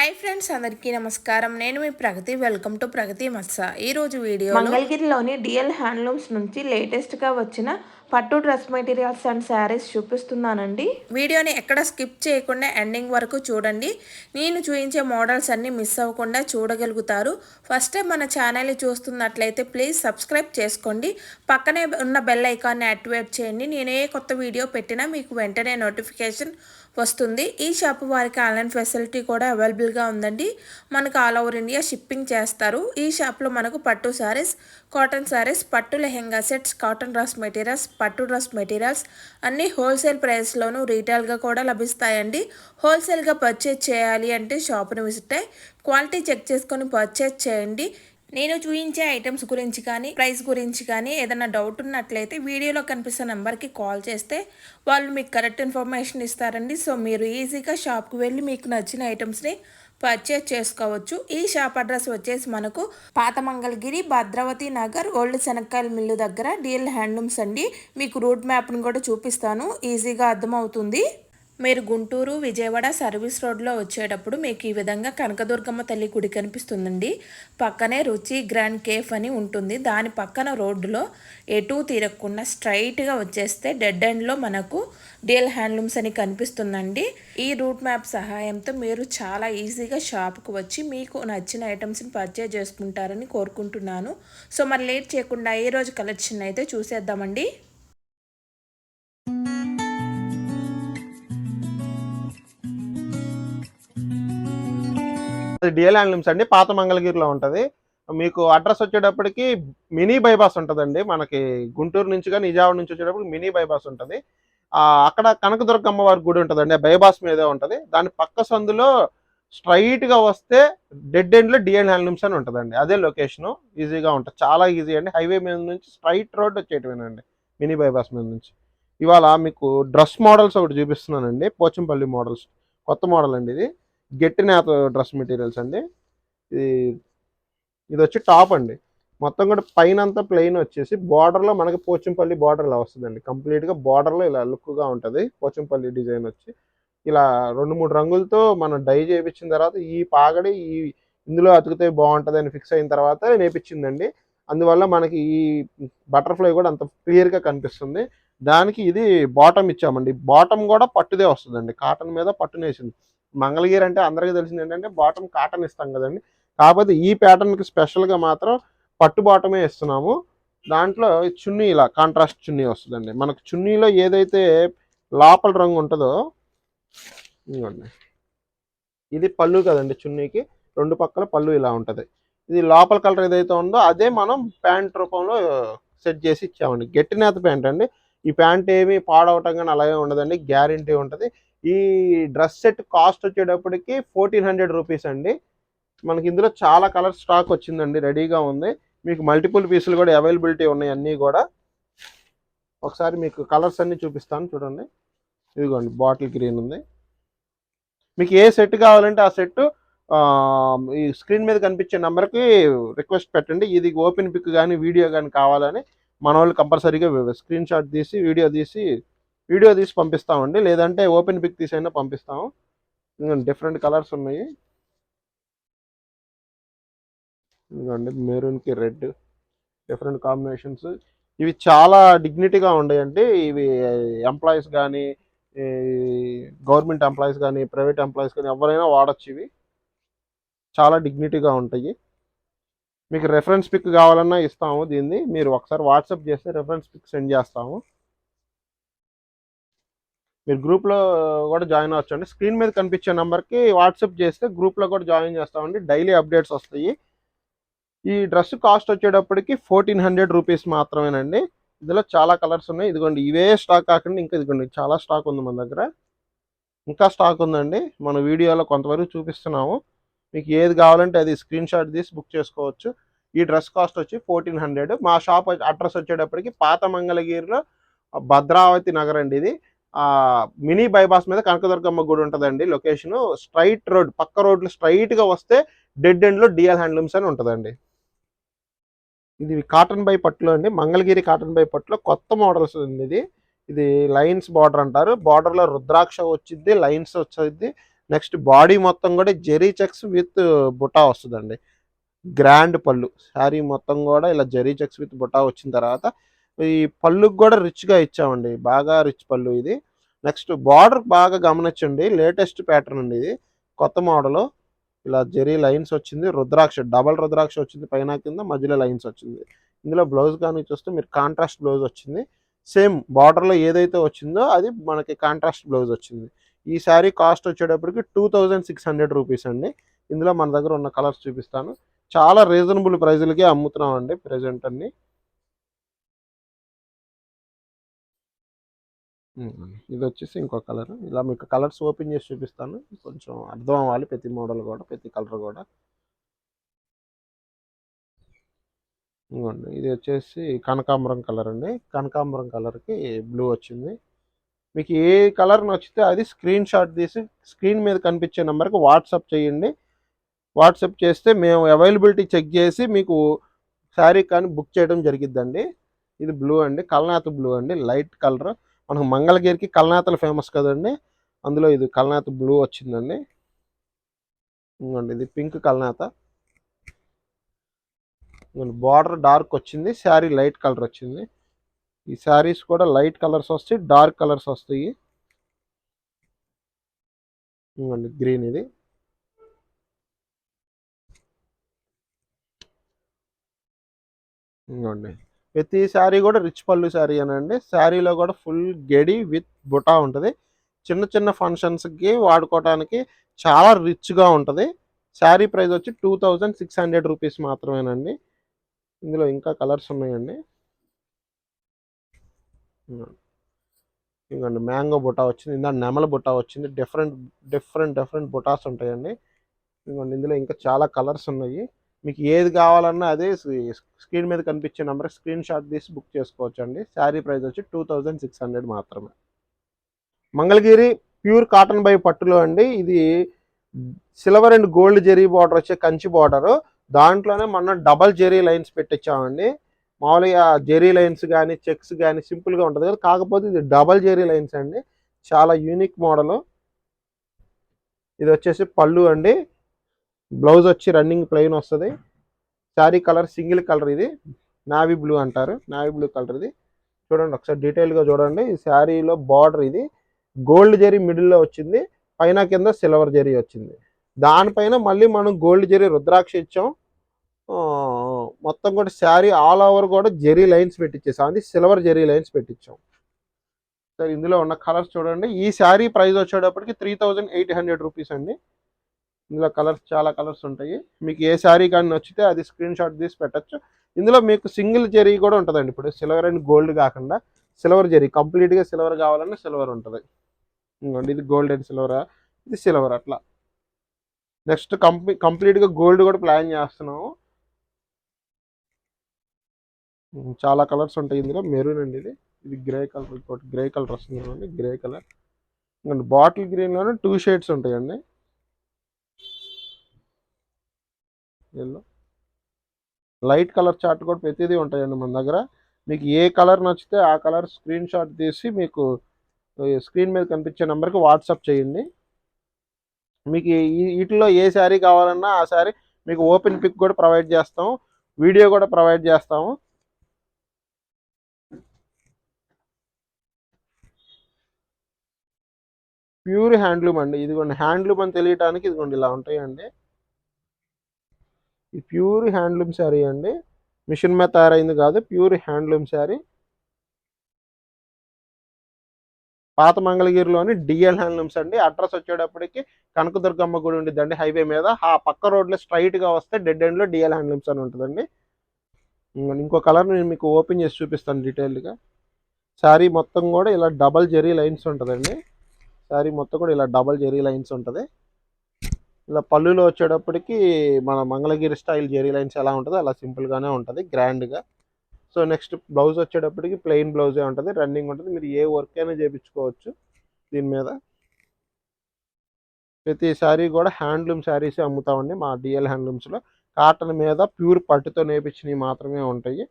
Hi friends, అందరికీ నమస్కారం. నేను మీ ప్రగతి. వెల్కమ్ టు ప్రగతి మత్స. ఈరోజు వీడియోలో మంగళగిరిలోని డిఎల్ హ్యాండ్లూమ్స్ నుంచి లేటెస్ట్గా వచ్చిన పట్టు డ్రెస్ మెటీరియల్స్ అండ్ శారీస్ చూపిస్తున్నానండి. వీడియోని ఎక్కడ స్కిప్ చేయకుండా ఎండింగ్ వరకు చూడండి. నేను చూపించే మోడల్స్ అన్నీ మిస్ అవ్వకుండా చూడగలుగుతారు. ఫస్ట్ టైం మన ఛానల్ని చూస్తున్నట్లయితే ప్లీజ్ సబ్స్క్రైబ్ చేసుకోండి. పక్కనే ఉన్న బెల్ ఐకాన్ని యాక్టివేట్ చేయండి. నేను ఏ కొత్త వీడియో పెట్టినా మీకు వెంటనే నోటిఫికేషన్ వస్తుంది. ఈ షాప్ వారికి ఆన్లైన్ ఫెసిలిటీ కూడా అవైలబుల్గా ఉందండి. మనకు ఆల్ ఓవర్ ఇండియా షిప్పింగ్ చేస్తారు. ఈ షాప్లో మనకు పట్టు శారీస్, కాటన్ శారీస్, పట్టు lehenga sets, cotton dress materials, పట్టు డ్రెస్ మెటీరియల్స్ అన్నీ హోల్సేల్ ప్రైస్లోనూ రీటైల్గా కూడా లభిస్తాయండి. హోల్సేల్గా పర్చేజ్ చేయాలి అంటే షాప్ని విజిట్ అయ్యి క్వాలిటీ చెక్ చేసుకొని పర్చేజ్ చేయండి. నేను చూపించే ఐటమ్స్ గురించి కానీ ప్రైస్ గురించి కానీ ఏదైనా డౌట్ ఉన్నట్లయితే వీడియోలో కనిపిస్తున్న నెంబర్కి కాల్ చేస్తే వాళ్ళు మీకు కరెక్ట్ ఇన్ఫర్మేషన్ ఇస్తారండి. సో మీరు ఈజీగా షాప్కి వెళ్ళి మీకు నచ్చిన ఐటమ్స్ని పర్చేజ్ చేసుకోవచ్చు. ఈ షాప్ అడ్రస్ వచ్చేసి మనకు పాత మంగళగిరి, భద్రావతి నగర్, ఓల్డ్ శనక్కాయల మిల్లు దగ్గర డిఎల్ హ్యాండ్లూమ్స్ అండి. మీకు రూట్ మ్యాప్ని కూడా చూపిస్తాను, ఈజీగా అర్థమవుతుంది. మీరు గుంటూరు, విజయవాడ సర్వీస్ రోడ్లో వచ్చేటప్పుడు మీకు ఈ విధంగా కనకదుర్గమ్మ తల్లి గుడి కనిపిస్తుందండి. పక్కనే రుచి గ్రాండ్ కేఫ్ అని ఉంటుంది. దాని పక్కన రోడ్డులో ఎటూ తిరగకుండా స్ట్రైట్గా వచ్చేస్తే డెడ్ ఎండ్లో మనకు డిఎల్ హ్యాండ్లూమ్స్ అని కనిపిస్తుందండి. ఈ రూట్ మ్యాప్ సహాయంతో మీరు చాలా ఈజీగా షాప్కి వచ్చి మీకు నచ్చిన ఐటమ్స్ని పర్చేజ్ చేసుకుంటారని కోరుకుంటున్నాను. సో మరి లేట్ చేయకుండా ఈ రోజు కలెక్షన్ అయితే చూసేద్దామండి. డిఎల్ హ్యాండ్లూమ్స్ అండి, పాత మంగళగిరిలో ఉంటుంది. మీకు అడ్రస్ వచ్చేటప్పటికి మినీ బైపాస్ ఉంటుందండి. మనకి గుంటూరు నుంచి కానీ నిజామాబాద్ నుంచి వచ్చేటప్పుడు మినీ బైపాస్ ఉంటుంది. అక్కడ కనకదుర్గమ్మ వారి గుడి ఉంటుందండి, బైపాస్ మీదే ఉంటుంది. దాని పక్క సందులో స్ట్రైట్గా వస్తే డెడ్ ఎండ్లో డిఎల్ హ్యాండ్లూమ్స్ అని ఉంటుందండి. అదే లొకేషను. ఈజీగా ఉంటుంది, చాలా ఈజీ అండి. హైవే మీద నుంచి స్ట్రైట్ రోడ్ వచ్చేటమేనండి, మినీ బైపాస్ మీద నుంచి. ఇవాళ మీకు డ్రెస్ మోడల్స్ ఒకటి చూపిస్తున్నానండి, పోచంపల్లి మోడల్స్. కొత్త మోడల్ అండి ఇది. గట్టి నేత డ్రెస్ మెటీరియల్స్ అండి. ఇది ఇది వచ్చి టాప్ అండి. మొత్తం కూడా పైన అంతా ప్లెయిన్ వచ్చేసి బార్డర్లో మనకి పోచంపల్లి బార్డర్ ఇలా వస్తుందండి. కంప్లీట్గా బార్డర్లో ఇలా లుక్గా ఉంటుంది. పోచంపల్లి డిజైన్ వచ్చి ఇలా 2-3 రంగులతో మనం డై చేయించిన తర్వాత ఈ పాగడి ఇందులో అతికితే బాగుంటుంది అని ఫిక్స్ అయిన తర్వాత నేర్పించిందండి. అందువల్ల మనకి ఈ బటర్ఫ్లై కూడా అంత క్లియర్గా కనిపిస్తుంది. దానికి ఇది బాటమ్ ఇచ్చామండి. బాటమ్ కూడా పట్టుదే వస్తుందండి, కాటన్ మీద పట్టునేసింది. మంగళగిరి అంటే అందరికీ తెలిసింది ఏంటంటే బాటమ్ కాటన్ ఇస్తాం కదండి. కాకపోతే ఈ ప్యాటర్న్కి స్పెషల్గా మాత్రం పట్టు బాటమే ఇస్తున్నాము. దాంట్లో చున్నీ ఇలా కాంట్రాస్ట్ చున్నీ వస్తుందండి. మనకు చున్నీలో ఏదైతే లోపల రంగు ఉంటుందో ఇదిగోండి, ఇది పళ్ళు కదండి. చున్నీకి 2 పక్కల పళ్ళు ఇలా ఉంటుంది. ఇది లోపల కలర్ ఏదైతే ఉందో అదే మనం ప్యాంట్ రూపంలో సెట్ చేసి ఇచ్చామండి. గట్టి నేత ప్యాంట్ అండి. ఈ ప్యాంట్ ఏమి పాడవటం కానీ అలాగే ఉండదండి, గ్యారంటీ ఉంటుంది. ఈ డ్రెస్ సెట్ కాస్ట్ వచ్చేటప్పటికి 1400 రూపీస్ అండి. మనకి ఇందులో చాలా కలర్ స్టాక్ వచ్చిందండి, రెడీగా ఉంది. మీకు మల్టిపుల్ పీసులు కూడా అవైలబిలిటీ ఉన్నాయి అన్నీ కూడా. ఒకసారి మీకు కలర్స్ అన్నీ చూపిస్తాను చూడండి. ఇదిగోండి, బాటిల్ గ్రీన్ ఉంది. మీకు ఏ సెట్ కావాలంటే ఆ సెట్ ఈ స్క్రీన్ మీద కనిపించే నెంబర్కి రిక్వెస్ట్ పెట్టండి. ఇది ఓపెన్ పిక్ కానీ వీడియో కానీ కావాలని మన వాళ్ళు కంపల్సరీగా స్క్రీన్ షాట్ తీసి వీడియో తీసి పంపిస్తామండి. లేదంటే ఓపెన్ పిక్ తీసైనా పంపిస్తాము. డిఫరెంట్ కలర్స్ ఉన్నాయి. ఇదిగోండి, మెరూన్కి రెడ్, డిఫరెంట్ కాంబినేషన్స్. ఇవి చాలా డిగ్నిటీగా ఉన్నాయండి. ఇవి ఎంప్లాయీస్ కానీ, గవర్నమెంట్ ఎంప్లాయీస్ కానీ, ప్రైవేట్ ఎంప్లాయీస్ కానీ ఎవరైనా వాడచ్చు. ఇవి చాలా డిగ్నిటీగా ఉంటాయి. మీకు రెఫరెన్స్ పిక్ కావాలన్నా ఇస్తాము. దీన్ని మీరు ఒకసారి వాట్సాప్ చేస్తే రెఫరెన్స్ పిక్ సెండ్ చేస్తాము. మీరు గ్రూప్లో కూడా జాయిన్ అవ్వచ్చు అండి. స్క్రీన్ మీద కనిపించే నెంబర్కి వాట్సాప్ చేస్తే గ్రూప్లో కూడా జాయిన్ చేస్తామండి. డైలీ అప్డేట్స్ వస్తాయి. ఈ డ్రెస్ కాస్ట్ వచ్చేటప్పటికి 1400 రూపీస్ మాత్రమేనండి. ఇందులో చాలా కలర్స్ ఉన్నాయి. ఇదిగోండి, ఇవే స్టాక్ కాకుండా ఇంకా ఇదిగోండి చాలా స్టాక్ ఉంది మన దగ్గర. ఇంకా స్టాక్ ఉందండి, మన వీడియోలో కొంతవరకు చూపిస్తున్నాము. మీకు ఏది కావాలంటే అది స్క్రీన్ షాట్ తీసి బుక్ చేసుకోవచ్చు. ఈ డ్రెస్ కాస్ట్ వచ్చి 1400. మా షాప్ అడ్రస్ వచ్చేటప్పటికి పాత మంగళగిరిలో భద్రావతి నగర్ అండి. ఇది మినీ బైపాస్ మీద కనకదుర్గమ్మ గుడి ఉంటుందండి లొకేషను. స్ట్రైట్ రోడ్, పక్క రోడ్లు స్ట్రైట్గా వస్తే డెడ్ ఎండ్లో డిఎల్ హ్యాండ్లూమ్స్ అని ఉంటుందండి. ఇది కాటన్ బై పట్టులో అండి, మంగళగిరి కాటన్ బై పట్టులో కొత్త మోడల్స్ ఉంది. ఇది లైన్స్ బార్డర్ అంటారు. బార్డర్లో రుద్రాక్ష వచ్చింది, లైన్స్ వచ్చింది. నెక్స్ట్ బాడీ మొత్తం కూడా జెరీ చెక్స్ విత్ బుటా వస్తుందండి. గ్రాండ్ పళ్ళు. శారీ మొత్తం కూడా ఇలా జెరీ చెక్స్ విత్ బుటా వచ్చిన తర్వాత ఈ పళ్ళుకి కూడా రిచ్గా ఇచ్చామండి, బాగా రిచ్ పళ్ళు ఇది. నెక్స్ట్ బార్డర్ బాగా గమనించండి, లేటెస్ట్ ప్యాటర్న్ అండి ఇది, కొత్త మోడల్. ఇలా జెరీ లైన్స్ వచ్చింది, రుద్రాక్ష డబల్ రుద్రాక్ష వచ్చింది, పైన కింద మధ్యలో లైన్స్ వచ్చింది. ఇందులో బ్లౌజ్ కానీ చూస్తే మీరు కాంట్రాస్ట్ బ్లౌజ్ వచ్చింది. సేమ్ బార్డర్లో ఏదైతే వచ్చిందో అది మనకి కాంట్రాస్ట్ బ్లౌజ్ వచ్చింది. ఈ శారీ కాస్ట్ వచ్చేటప్పటికి 2600 రూపీస్ అండి. ఇందులో మన దగ్గర ఉన్న కలర్స్ చూపిస్తాను. చాలా రీజనబుల్ ప్రైజులకే అమ్ముతున్నాం అండి ప్రజెంట్ అన్ని. ఇది వచ్చేసి ఇంకో కలర్. ఇలా మీకు కలర్స్ ఓపెన్ చేసి చూపిస్తాను, కొంచెం అర్థం అవ్వాలి ప్రతి మోడల్ కూడా, ప్రతి కలర్ కూడా. ఇదిగోండి, ఇది వచ్చేసి కనకాంబరం కలర్ అండి. కనకాంబరం కలర్కి బ్లూ వచ్చింది. మీకు ఏ కలర్ నచ్చితే అది స్క్రీన్ షాట్ తీసి స్క్రీన్ మీద కనిపించే నెంబర్కి వాట్సాప్ చేయండి. వాట్సాప్ చేస్తే మేము అవైలబిలిటీ చెక్ చేసి మీకు శారీ కానీ బుక్ చేయడం జరిగిద్దండి. ఇది బ్లూ అండి, కల్నాథ్ బ్లూ అండి, లైట్ కలర్. మనకు మంగళగిరికి కల్నాథలు ఫేమస్ కదండి, అందులో ఇది కల్నాథ్ బ్లూ వచ్చిందండి. ఇంకోండి ఇది పింక్ కల్నాథ. బార్డర్ డార్క్ వచ్చింది, శారీ లైట్ కలర్ వచ్చింది. ఈ శారీస్ కూడా లైట్ కలర్స్ వస్తాయి, డార్క్ కలర్స్ వస్తాయి. ఇంకోండి గ్రీన్ ఇది. ఇంకోండి ప్రతి శారీ కూడా రిచ్ పళ్ళు శారీ అనండి. శారీలో కూడా ఫుల్ గెడి విత్ బుటా ఉంటుంది. చిన్న చిన్న ఫంక్షన్స్కి వాడుకోవడానికి చాలా రిచ్గా ఉంటుంది. శారీ ప్రైస్ వచ్చి 2600 రూపీస్ మాత్రమేనండి. ఇందులో ఇంకా కలర్స్ ఉన్నాయండి. ఇంకోండి మ్యాంగో బుటా వచ్చింది, ఇందా నెమల బుటా వచ్చింది. డిఫరెంట్ బుటాస్ ఉంటాయండి. ఇంకోండి ఇందులో ఇంకా చాలా కలర్స్ ఉన్నాయి. మీకు ఏది కావాలన్నా అదే స్క్రీన్ మీద కనిపించే నెంబర్ స్క్రీన్ షాట్ తీసి బుక్ చేసుకోవచ్చు అండి. శారీ ప్రైస్ వచ్చి 2600 మాత్రమే. మంగళగిరి ప్యూర్ కాటన్ బై పట్టులో అండి. ఇది silver and gold zari border వచ్చే కంచి బార్డర్. దాంట్లోనే మనం డబల్ జెరీ లైన్స్ పెట్టించామండి. మామూలుగా జెరీ లైన్స్ కానీ చెక్స్ కానీ సింపుల్గా ఉంటుంది కదా, కాకపోతే ఇది డబల్ జెరీ లైన్స్ అండి. చాలా యూనిక్ మోడల్. ఇది వచ్చేసి పళ్ళు అండి. బ్లౌజ్ వచ్చి రన్నింగ్ ప్లెయిన్ వస్తుంది. శారీ కలర్ సింగిల్ కలర్, ఇది నావీ బ్లూ అంటారు, నావీ బ్లూ కలర్ ఇది. చూడండి ఒకసారి డీటెయిల్గా చూడండి. ఈ శారీలో బార్డర్ ఇది గోల్డ్ జెరీ మిడిల్లో వచ్చింది, పైన కింద సిల్వర్ జెరీ వచ్చింది. దానిపైన మళ్ళీ మనం గోల్డ్ జెరీ రుద్రాక్ష ఇచ్చాం. మొత్తం కూడా శారీ ఆల్ ఓవర్ కూడా జెరీ లైన్స్ పెట్టించేసాం, అది సిల్వర్ జెరీ లైన్స్ పెట్టించాం. సరే ఇందులో ఉన్న కలర్స్ చూడండి. ఈ శారీ ప్రైస్ వచ్చేటప్పటికి 3800 రూపీస్ అండి. ఇందులో కలర్స్ చాలా కలర్స్ ఉంటాయి. మీకు ఏ శారీ కానీ నచ్చితే అది స్క్రీన్ షాట్ తీసి పెట్టచ్చు. ఇందులో మీకు సింగిల్ జెరీ కూడా ఉంటుందండి. ఇప్పుడు సిల్వర్ అండ్ గోల్డ్ కాకుండా సిల్వర్ జెరీ, కంప్లీట్గా సిల్వర్ కావాలన్నా సిల్వర్ ఉంటుంది. ఇంకోండి ఇది గోల్డ్ అండ్ సిల్వర్, ఇది సిల్వర్ అట్లా. నెక్స్ట్ కంప్లీట్గా గోల్డ్ కూడా ప్లాన్ చేస్తున్నాము. చాలా కలర్స్ ఉంటాయి ఇందులో. మెరూన్ అండి ఇది, ఇది గ్రే కలర్, ఇంకోటి గ్రే కలర్ వస్తుంది, గ్రే కలర్. ఇంకోటి బాటిల్ గ్రీన్లోనే 2 షేడ్స్ ఉంటాయండి. ఎల్లో లైట్ కలర్ చార్ట్ కూడా ప్రతిదీ ఉంటాయండి మన దగ్గర. మీకు ఏ కలర్ నచ్చితే ఆ కలర్ స్క్రీన్ షాట్ తీసి మీకు స్క్రీన్ మీద కనిపించే నెంబర్కి వాట్సాప్ చేయండి. మీకు వీటిలో ఏ శారీ కావాలన్నా ఆ శారీ మీకు ఓపెన్ పిక్ కూడా ప్రొవైడ్ చేస్తాము, వీడియో కూడా ప్రొవైడ్ చేస్తాము. ప్యూర్ హ్యాండ్లూమ్ అండి. ఇదిగోండి హ్యాండ్లూమ్ అని తెలియటానికి ఇదిగోండి ఇలా ఉంటాయండి. ఈ ప్యూర్ హ్యాండ్లూమ్ శారీ అండి, మిషన్ మీద తయారైంది కాదు, ప్యూర్ హ్యాండ్లూమ్ శారీ. పాత మంగళగిరిలోని డిఎల్ హ్యాండ్లూమ్స్ అండి. అడ్రస్ వచ్చేటప్పటికి కనకదుర్గమ్మ గుడి ఉండిద్దండి హైవే మీద. ఆ పక్క రోడ్లో స్ట్రైట్గా వస్తే డెడ్ ఎండ్లో డిఎల్ హ్యాండ్లూమ్స్ అని ఉంటుందండి. ఇంకో కలర్ నేను మీకు ఓపెన్ చేసి చూపిస్తాను డీటెయిల్గా. శారీ మొత్తం కూడా ఇలా డబల్ జెరీ లైన్స్ ఉంటుందండి. శారీ మొత్తం కూడా ఇలా డబల్ జెరీ లైన్స్ ఉంటుంది. ఇలా పళ్ళులో వచ్చేటప్పటికి మన మంగళగిరి స్టైల్ జెరీ లైన్స్ ఎలా ఉంటుందో అలా సింపుల్గానే ఉంటుంది, గ్రాండ్గా. సో నెక్స్ట్ బ్లౌజ్ వచ్చేటప్పటికి ప్లెయిన్ బ్లౌజే ఉంటుంది, రన్నింగ్ ఉంటుంది. మీరు ఏ వర్క్ అయినా చేయించుకోవచ్చు దీని మీద. ప్రతి శారీ కూడా హ్యాండ్లూమ్ శారీసే అమ్ముతామండి మా డిఎల్ హ్యాండ్లూమ్స్లో. కాటన్ మీద ప్యూర్ పట్టుతో నేపించినవి మాత్రమే ఉంటాయి.